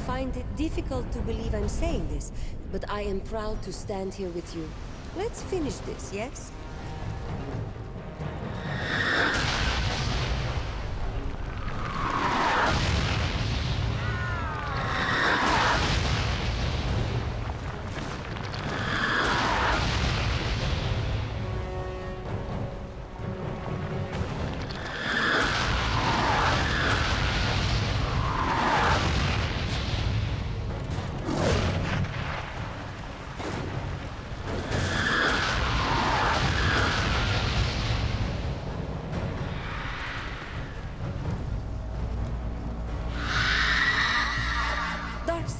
find it difficult to believe I'm saying this, but I am proud to stand here with you. Let's finish this, yes?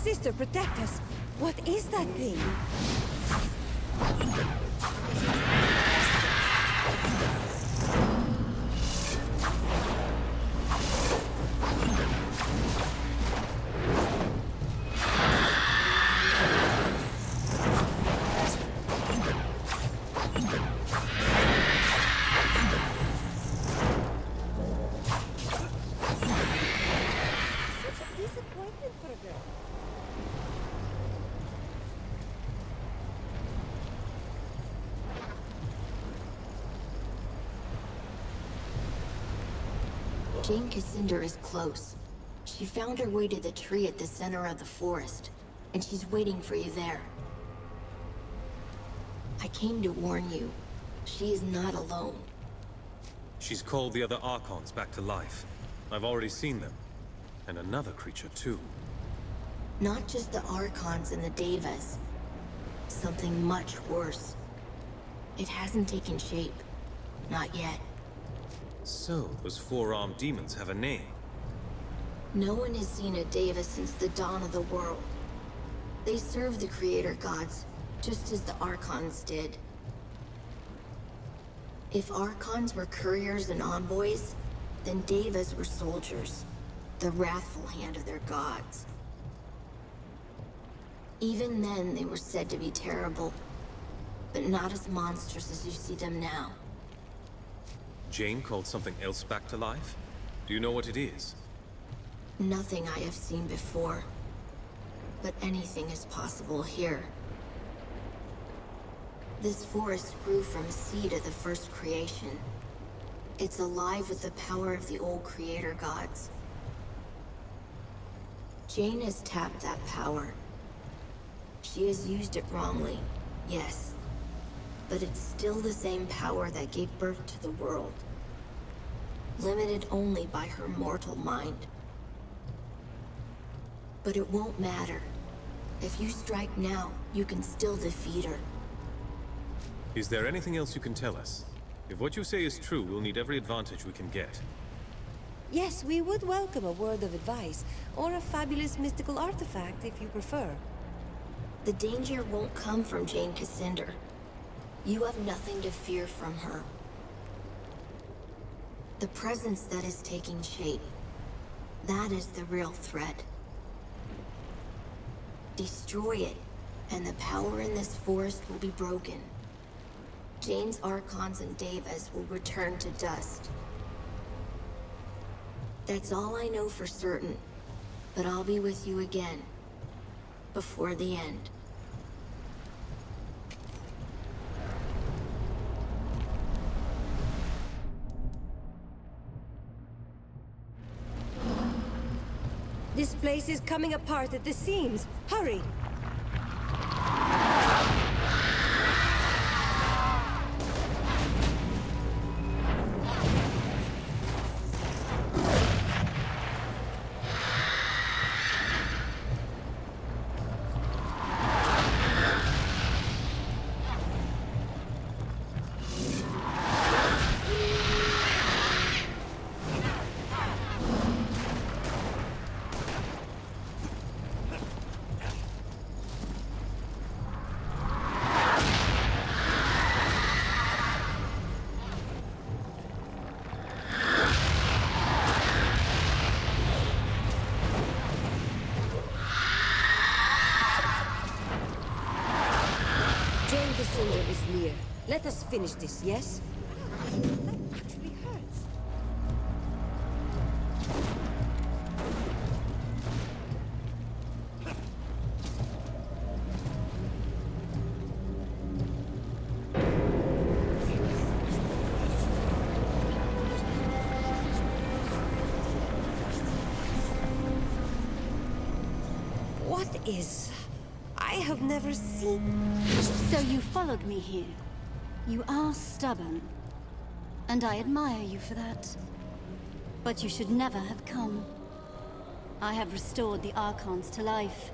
Sister, protect us! What is that thing? Such a disappointment for a girl. Jane Cassandra is close. She found her way to the tree at the center of the forest, and she's waiting for you there. I came to warn you. She is not alone. She's called the other Archons back to life. I've already seen them. And another creature, too. Not just the Archons and the Devas. Something much worse. It hasn't taken shape. Not yet. So, those four-armed demons have a name. No one has seen a Deva since the dawn of the world. They serve the Creator Gods, just as the Archons did. If Archons were couriers and envoys, then Devas were soldiers, the wrathful hand of their gods. Even then, they were said to be terrible, but not as monstrous as you see them now. Jane called something else back to life? Do you know what it is? Nothing I have seen before. But anything is possible here. This forest grew from seed of the first creation. It's alive with the power of the old Creator Gods. Jane has tapped that power. She has used it wrongly, yes. But it's still the same power that gave birth to the world. Limited only by her mortal mind. But it won't matter. If you strike now, you can still defeat her. Is there anything else you can tell us? If what you say is true, we'll need every advantage we can get. Yes, we would welcome a word of advice, or a fabulous mystical artifact if you prefer. The danger won't come from Jane Cassandra. You have nothing to fear from her. The presence that is taking shape, that is the real threat. Destroy it, and the power in this forest will be broken. Jane's Archons and Devas will return to dust. That's all I know for certain, but I'll be with you again, before the end. This place is coming apart at the seams. Hurry! Is near. Let us finish this, yes? That actually hurts. truth is, I have never seen... So you followed me here. You are stubborn. And I admire you for that. But you should never have come. I have restored the Archons to life,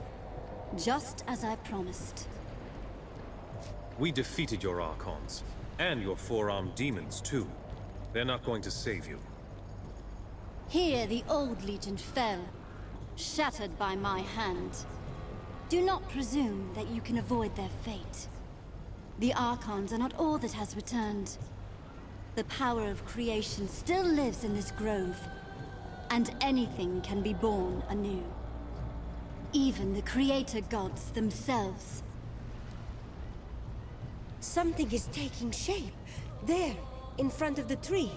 just as I promised. We defeated your Archons, and your four-armed demons, too. They're not going to save you. Here the old Legion fell, shattered by my hand. Do not presume that you can avoid their fate. The Archons are not all that has returned. The power of creation still lives in this grove, and anything can be born anew. Even the Creator Gods themselves. Something is taking shape. There, in front of the tree.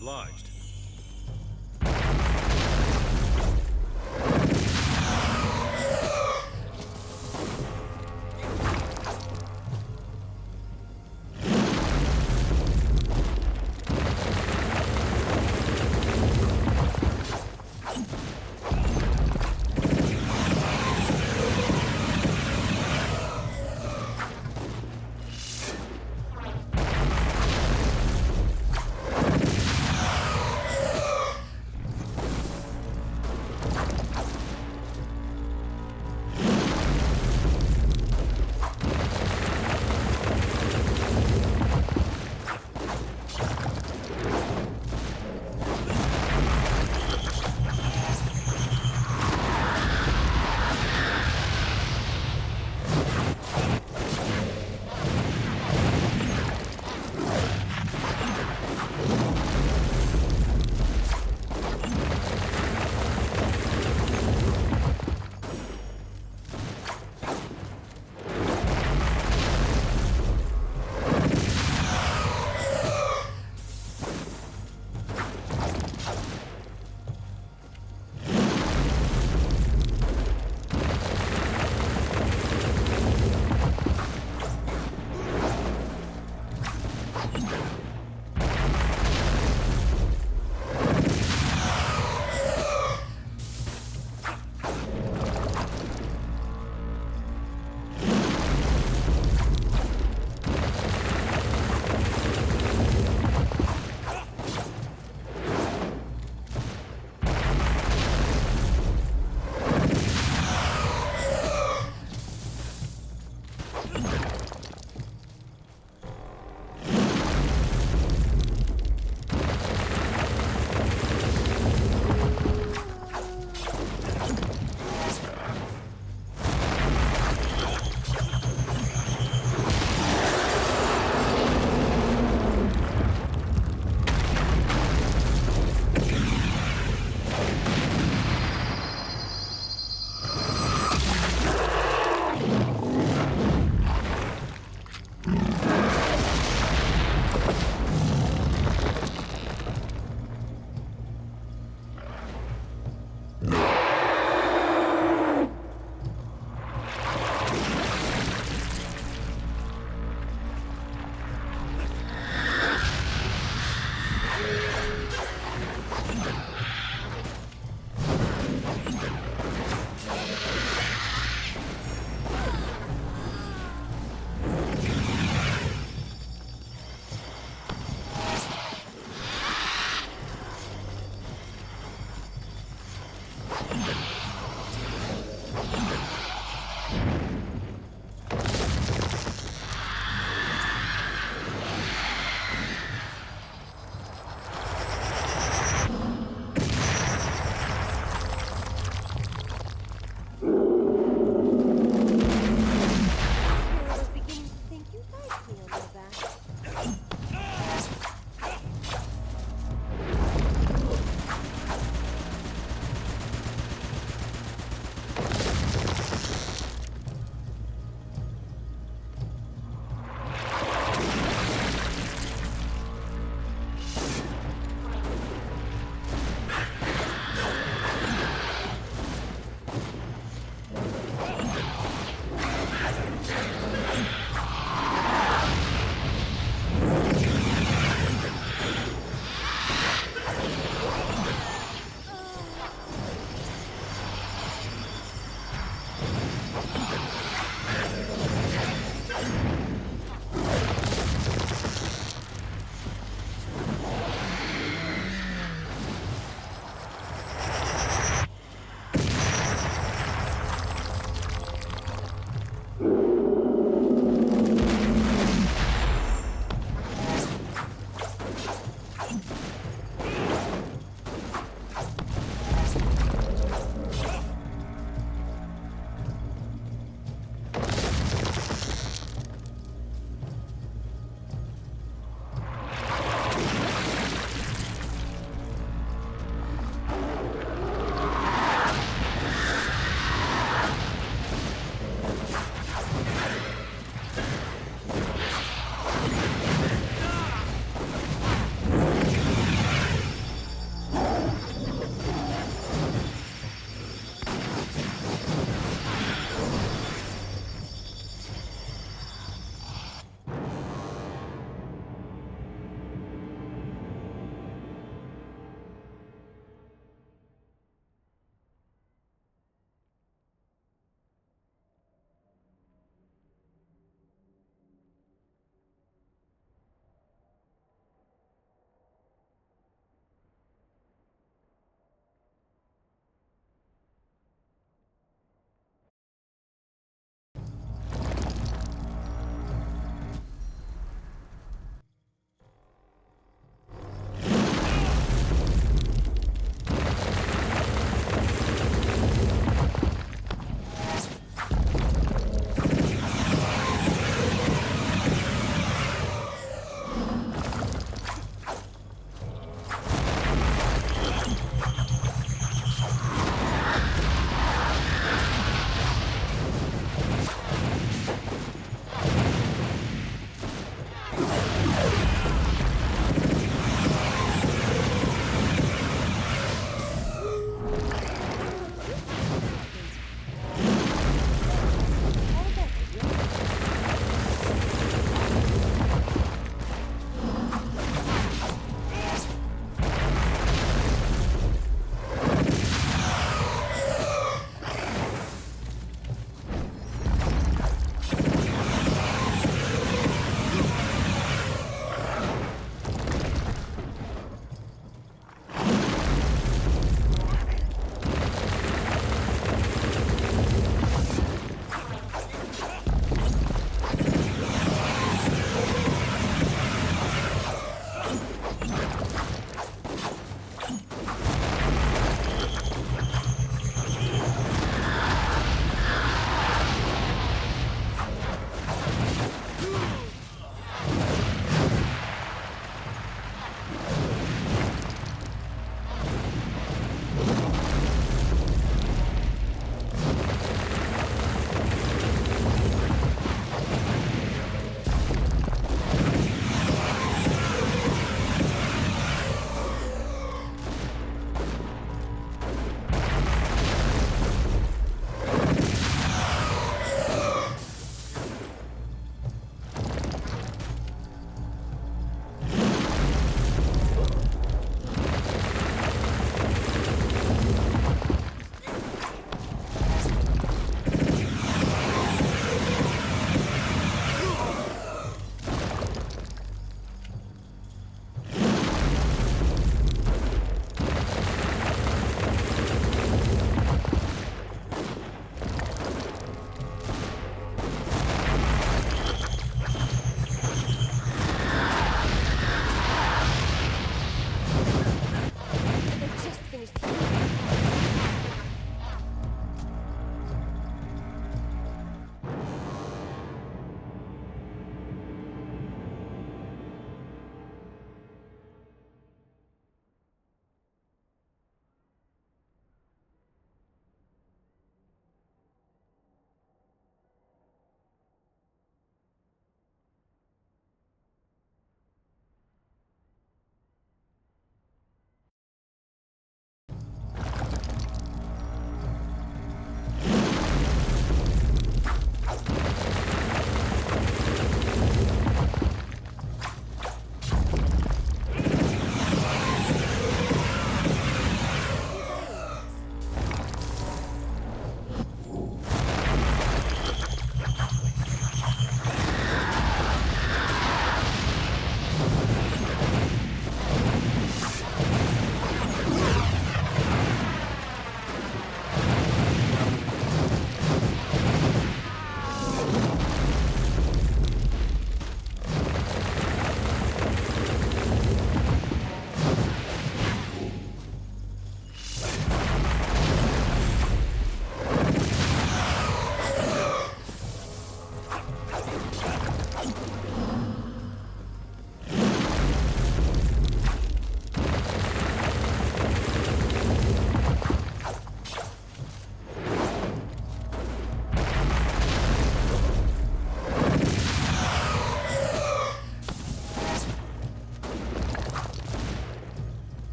obliged.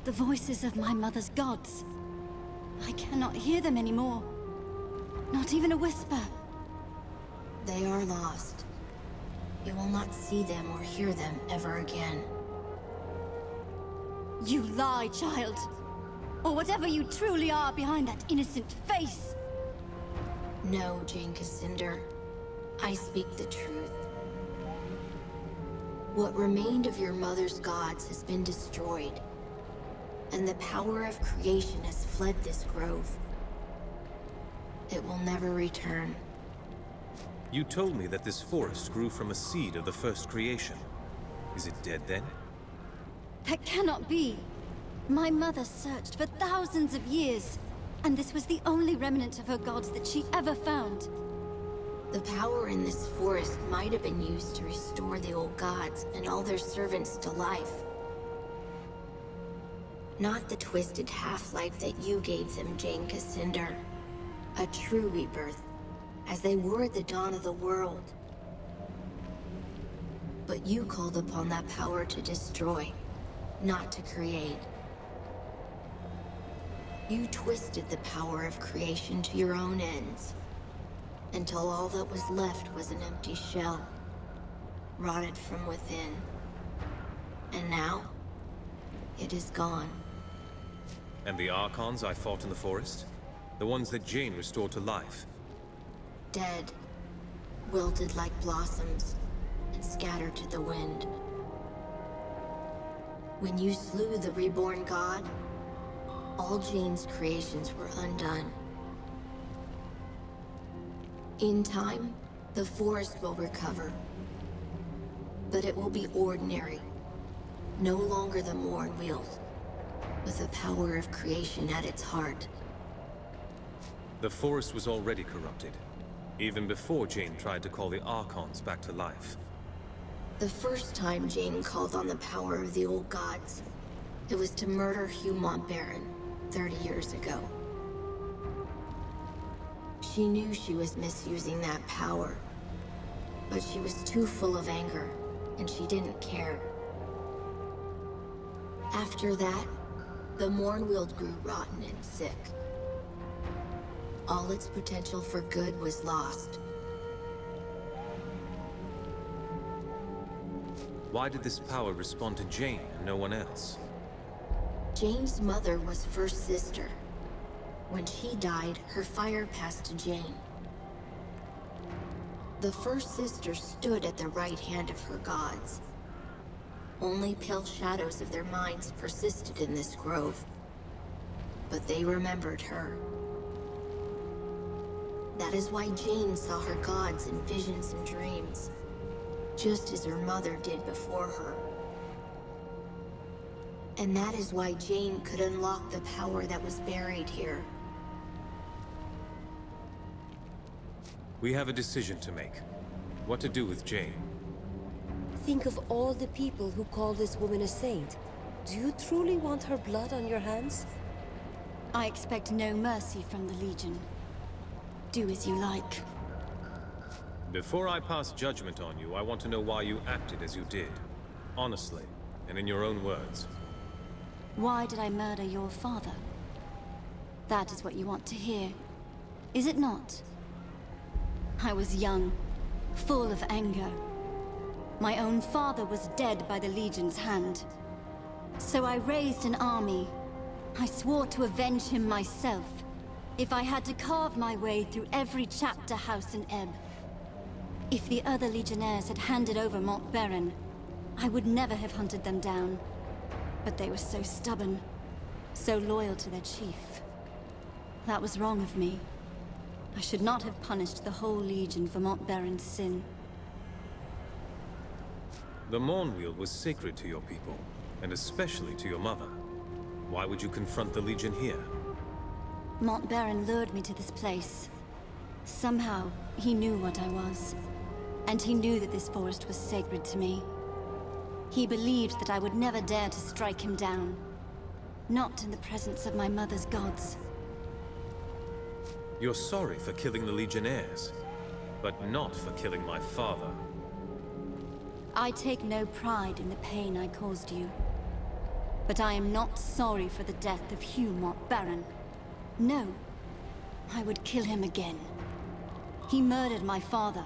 The voices of my mother's gods. I cannot hear them anymore. Not even a whisper. They are lost. You will not see them or hear them ever again. You lie, child. Or whatever you truly are behind that innocent face. No, Jane Cassinder. I speak the truth. What remained of your mother's gods has been destroyed, and the power of creation has fled this grove. It will never return. You told me that this forest grew from a seed of the first creation. Is it dead then? That cannot be. My mother searched for thousands of years, and this was the only remnant of her gods that she ever found. The power in this forest might have been used to restore the old gods and all their servants to life. Not the twisted half-life that you gave them, Jane Cassinder. A true rebirth, as they were at the dawn of the world. But you called upon that power to destroy, not to create. You twisted the power of creation to your own ends, until all that was left was an empty shell, rotted from within. And now, it is gone. And the Archons I fought in the forest? The ones that Jane restored to life? Dead, wilted like blossoms, and scattered to the wind. When you slew the reborn god, all Jane's creations were undone. In time, the forest will recover. But it will be ordinary, no longer the Mornweald, with the power of creation at its heart. The forest was already corrupted, even before Jane tried to call the Archons back to life. The first time Jane called on the power of the old gods, it was to murder Hugh Montbarron 30 years ago. She knew she was misusing that power, but she was too full of anger, and she didn't care. After that, the Mornweald grew rotten and sick. All its potential for good was lost. Why did this power respond to Jane and no one else? Jane's mother was first sister. When she died, her fire passed to Jane. The first sister stood at the right hand of her gods. Only pale shadows of their minds persisted in this grove. But they remembered her. That is why Jane saw her gods in visions and dreams, just as her mother did before her. And that is why Jane could unlock the power that was buried here. We have a decision to make. What to do with Jane. Think of all the people who call this woman a saint. Do you truly want her blood on your hands? I expect no mercy from the Legion. Do as you like. Before I pass judgment on you, I want to know why you acted as you did. Honestly, and in your own words. Why did I murder your father? That is what you want to hear, is it not? I was young, full of anger. My own father was dead by the Legion's hand. So I raised an army. I swore to avenge him myself, if I had to carve my way through every chapter house in Ebb. If the other Legionnaires had handed over Montbarron, I would never have hunted them down. But they were so stubborn, so loyal to their chief. That was wrong of me. I should not have punished the whole Legion for Montbarron's sin. The Mornweald was sacred to your people, and especially to your mother. Why would you confront the Legion here? Montbarron lured me to this place. Somehow, he knew what I was. And he knew that this forest was sacred to me. He believed that I would never dare to strike him down. Not in the presence of my mother's gods. You're sorry for killing the Legionnaires, but not for killing my father. I take no pride in the pain I caused you. But I am not sorry for the death of Hugh Mott Baron. No, I would kill him again. He murdered my father,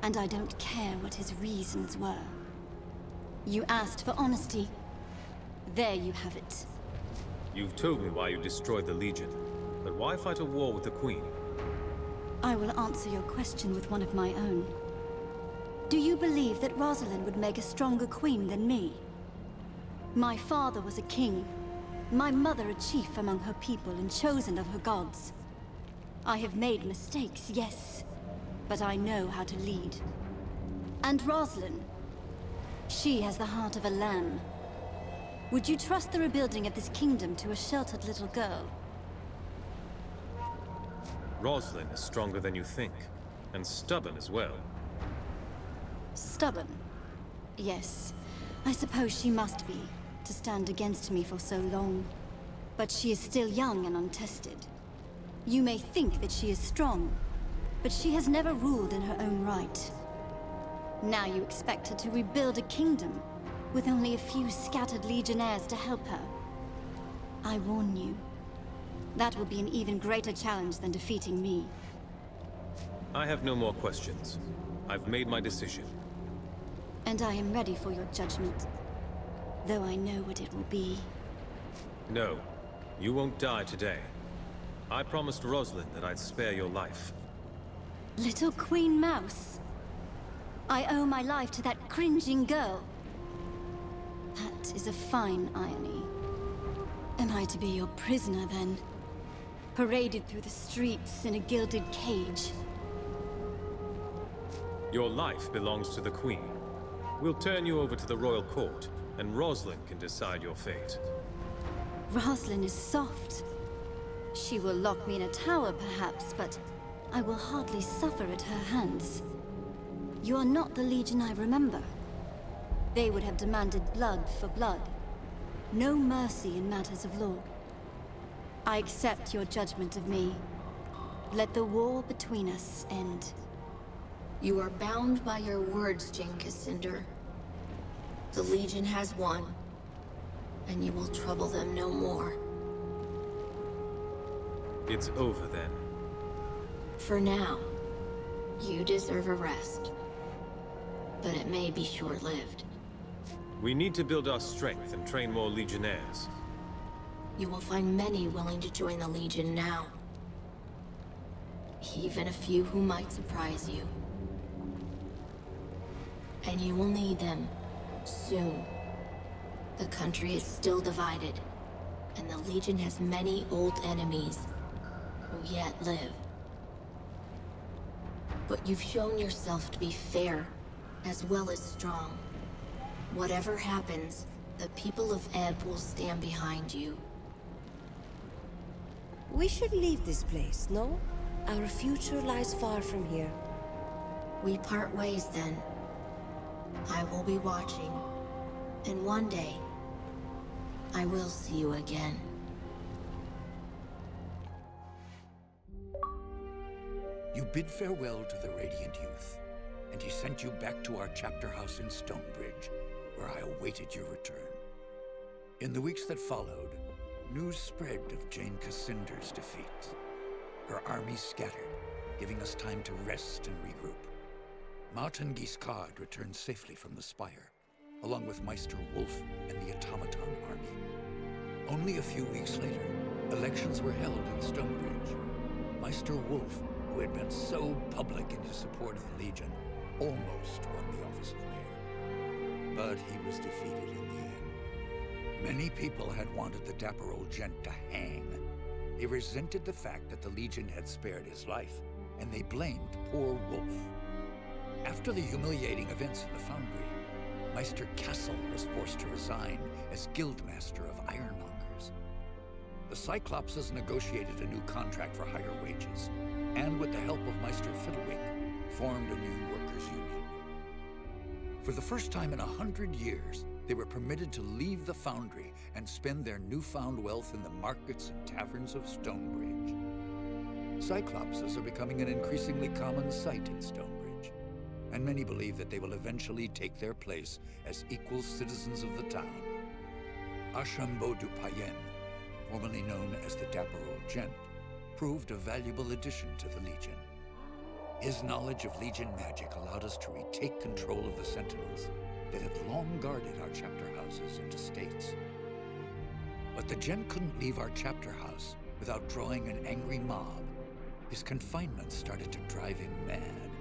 and I don't care what his reasons were. You asked for honesty. There you have it. You've told me why you destroyed the Legion, but why fight a war with the Queen? I will answer your question with one of my own. Do you believe that Rosalind would make a stronger queen than me? My father was a king, my mother a chief among her people and chosen of her gods. I have made mistakes, yes, but I know how to lead. And Rosalind, she has the heart of a lamb. Would you trust the rebuilding of this kingdom to a sheltered little girl? Rosalind is stronger than you think, and stubborn as well. Stubborn? Yes, I suppose she must be, to stand against me for so long. But she is still young and untested. You may think that she is strong, but she has never ruled in her own right. Now you expect her to rebuild a kingdom, with only a few scattered legionnaires to help her. I warn you, that will be an even greater challenge than defeating me. I have no more questions. I've made my decision. And I am ready for your judgment, though I know what it will be. No, you won't die today. I promised Rosalind that I'd spare your life. Little Queen Mouse. I owe my life to that cringing girl. That is a fine irony. Am I to be your prisoner, then? Paraded through the streets in a gilded cage? Your life belongs to the Queen. We'll turn you over to the royal court, and Rosalind can decide your fate. Rosalind is soft. She will lock me in a tower, perhaps, but I will hardly suffer at her hands. You are not the Legion I remember. They would have demanded blood for blood. No mercy in matters of law. I accept your judgment of me. Let the war between us end. You are bound by your words, Jane Cassinder. The Legion has won, and you will trouble them no more. It's over then. For now, you deserve a rest. But it may be short-lived. We need to build our strength and train more legionnaires. You will find many willing to join the Legion now. Even a few who might surprise you. And you will need them soon. The country is still divided, and the Legion has many old enemies who yet live. But you've shown yourself to be fair, as well as strong. Whatever happens, the people of Ebb will stand behind you. We should leave this place, no? Our future lies far from here. We part ways then. I will be watching, and one day, I will see you again. You bid farewell to the Radiant Youth, and he sent you back to our chapter house in Stonebridge, where I awaited your return. In the weeks that followed, news spread of Jane Cassinder's defeat. Her army scattered, giving us time to rest and regroup. Martin Giscard returned safely from the Spire, along with Meister Wolf and the Automaton army. Only a few weeks later, elections were held in Stonebridge. Meister Wolf, who had been so public in his support of the Legion, almost won the office of mayor. But he was defeated in the end. Many people had wanted the dapper old gent to hang. They resented the fact that the Legion had spared his life, and they blamed poor Wolf. After the humiliating events in the Foundry, Meister Castle was forced to resign as Guildmaster of Ironmongers. The Cyclopses negotiated a new contract for higher wages, and with the help of Meister Fiddlewick, formed a new workers' union. For the first time in 100 years, they were permitted to leave the Foundry and spend their newfound wealth in the markets and taverns of Stonebridge. Cyclopses are becoming an increasingly common sight in Stonebridge, and many believe that they will eventually take their place as equal citizens of the town. Archambault du Payen, formerly known as the Dapper Old Gent, proved a valuable addition to the Legion. His knowledge of Legion magic allowed us to retake control of the Sentinels that had long guarded our chapter houses and estates. But the Gent couldn't leave our chapter house without drawing an angry mob. His confinement started to drive him mad.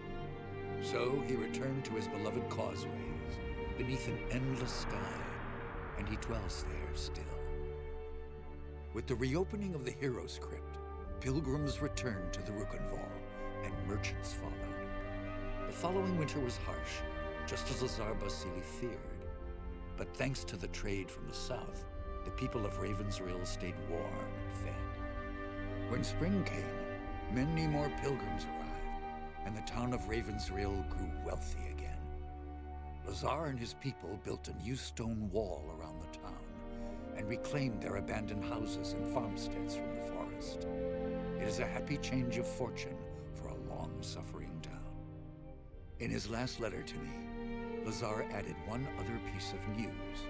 So he returned to his beloved causeways beneath an endless sky, and he dwells there still. With the reopening of the Heroes Crypt, pilgrims returned to the Rukenval, and merchants followed. The following winter was harsh, just as Lazar Basili feared. But thanks to the trade from the south, the people of Ravensrill stayed warm and fed. When spring came, many more pilgrims arrived, and the town of Ravensrill grew wealthy again. Lazar and his people built a new stone wall around the town, and reclaimed their abandoned houses and farmsteads from the forest. It is a happy change of fortune for a long-suffering town. In his last letter to me, Lazar added one other piece of news.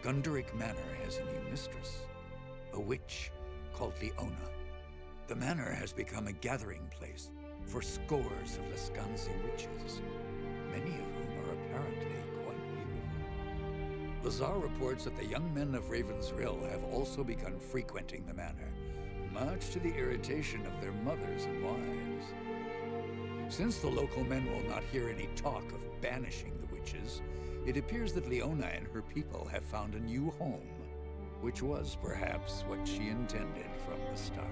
Gunderic Manor has a new mistress, a witch called Leona. The manor has become a gathering place for scores of Lescanzi witches, many of whom are apparently quite beautiful. Lazar reports that the young men of Ravensrill have also begun frequenting the manor, much to the irritation of their mothers and wives. Since the local men will not hear any talk of banishing the witches, it appears that Leona and her people have found a new home, which was perhaps what she intended from the start.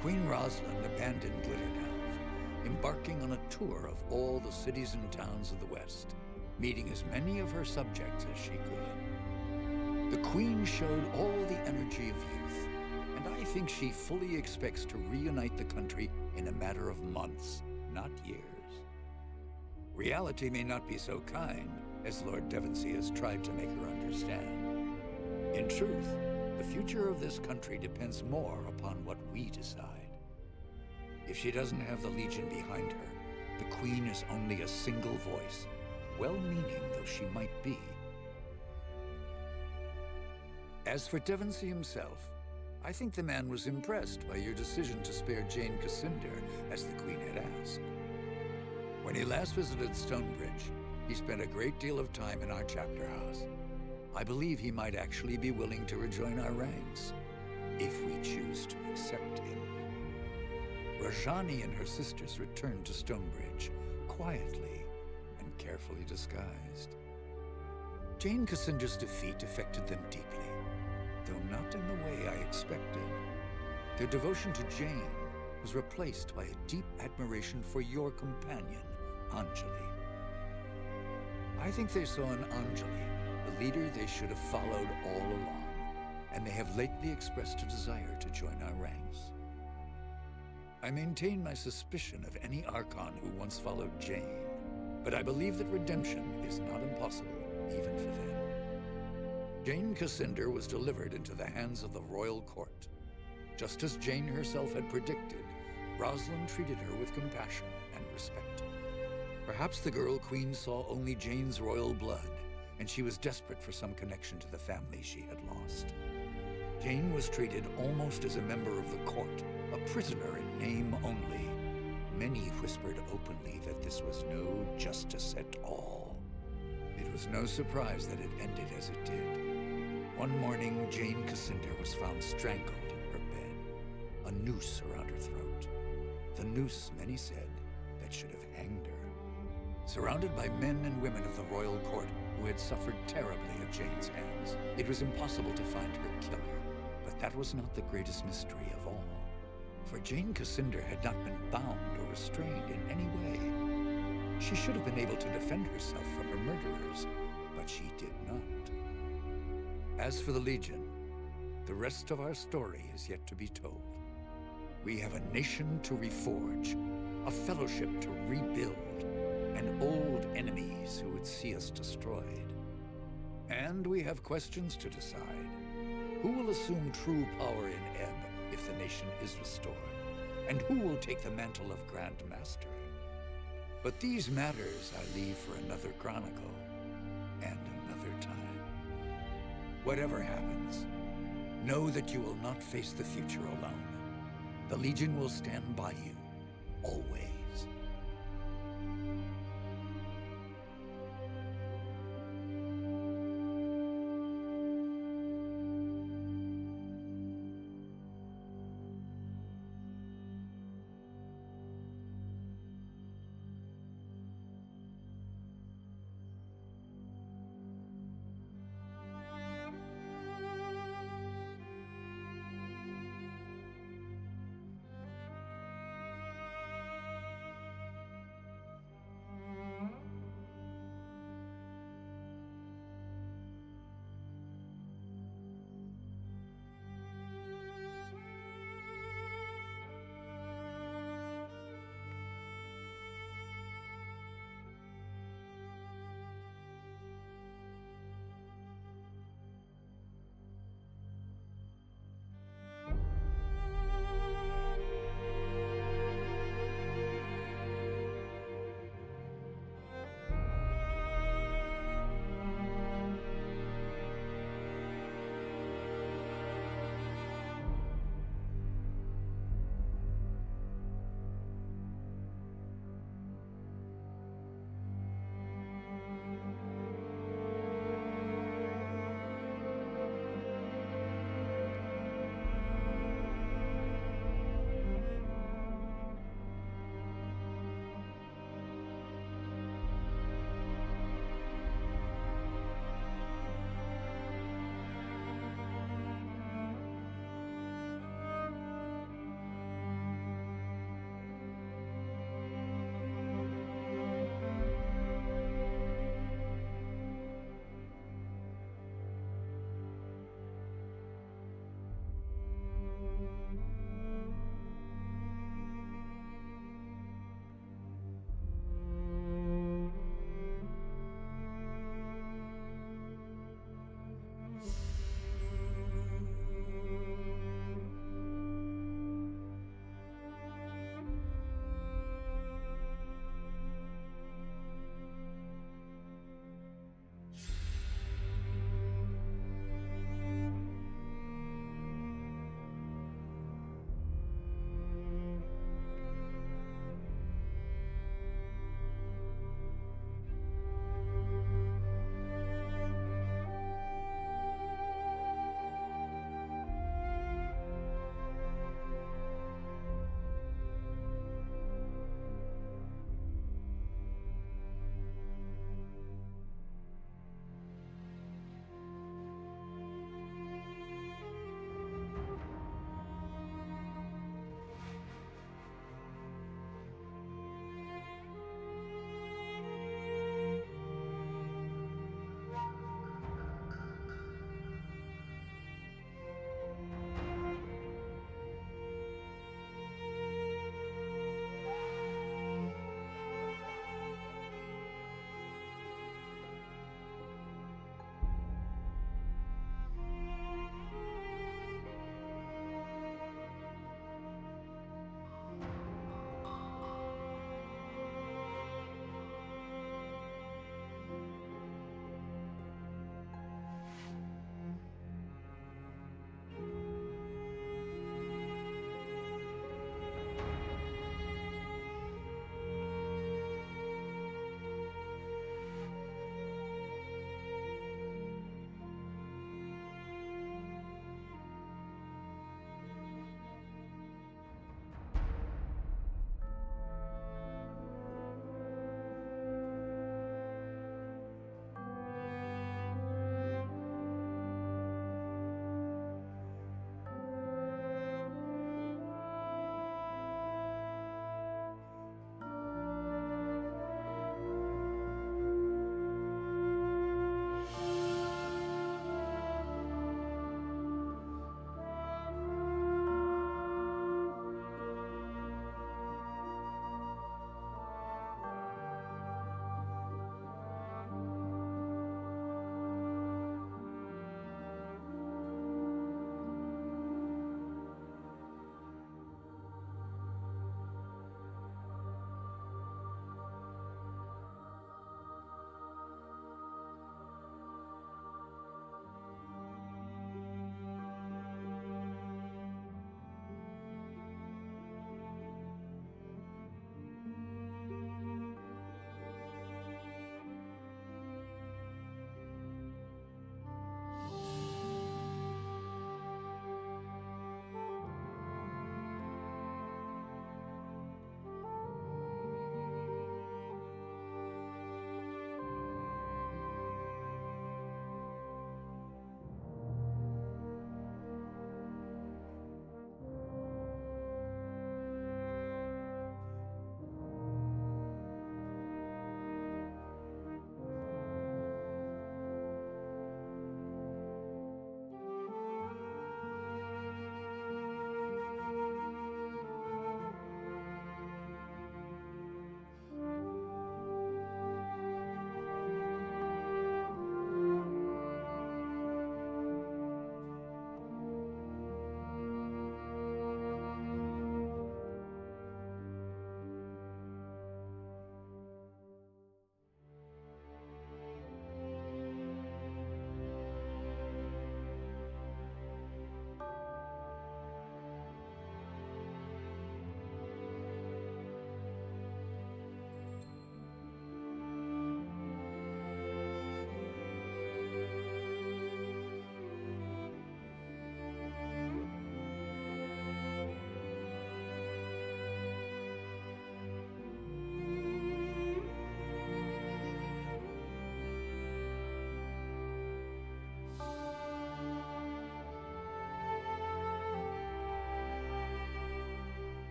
Queen Rosalind abandoned Glitterdelve, embarking on a tour of all the cities and towns of the West, meeting as many of her subjects as she could. The Queen showed all the energy of youth, and I think she fully expects to reunite the country in a matter of months, not years. Reality may not be so kind as Lord Devonsey has tried to make her understand. In truth, the future of this country depends more upon what we decide. If she doesn't have the Legion behind her, the Queen is only a single voice, well-meaning though she might be. As for Devonsey himself, I think the man was impressed by your decision to spare Jane Cassinder, as the Queen had asked. When he last visited Stonebridge, he spent a great deal of time in our chapter house. I believe he might actually be willing to rejoin our ranks, if we choose to accept him. Rajani and her sisters returned to Stonebridge, quietly and carefully disguised. Jane Cassinder's defeat affected them deeply, though not in the way I expected. Their devotion to Jane was replaced by a deep admiration for your companion, Anjali. I think they saw in Anjali the leader they should have followed all along, and they have lately expressed a desire to join our ranks. I maintain my suspicion of any Archon who once followed Jane, but I believe that redemption is not impossible, even for them. Jane Cassinder was delivered into the hands of the royal court. Just as Jane herself had predicted, Rosalind treated her with compassion and respect. Perhaps the girl queen saw only Jane's royal blood, and she was desperate for some connection to the family she had lost. Jane was treated almost as a member of the court, a prisoner in name only. Many whispered openly that this was no justice at all. It was no surprise that it ended as it did. One morning, Jane Cassinder was found strangled in her bed, a noose around her throat. The noose, many said, that should have hanged her. Surrounded by men and women of the royal court who had suffered terribly at Jane's hands, it was impossible to find her killer. But that was not the greatest mystery of all. For Jane Cassinder had not been bound or restrained in any way. She should have been able to defend herself from her murderers, but she did not. As for the Legion, the rest of our story is yet to be told. We have a nation to reforge, a fellowship to rebuild, and old enemies who would see us destroyed. And we have questions to decide. Who will assume true power in Ebb if the nation is restored? And who will take the mantle of Grand Master? But these matters I leave for another chronicle and another time. Whatever happens, know that you will not face the future alone. The Legion will stand by you, always.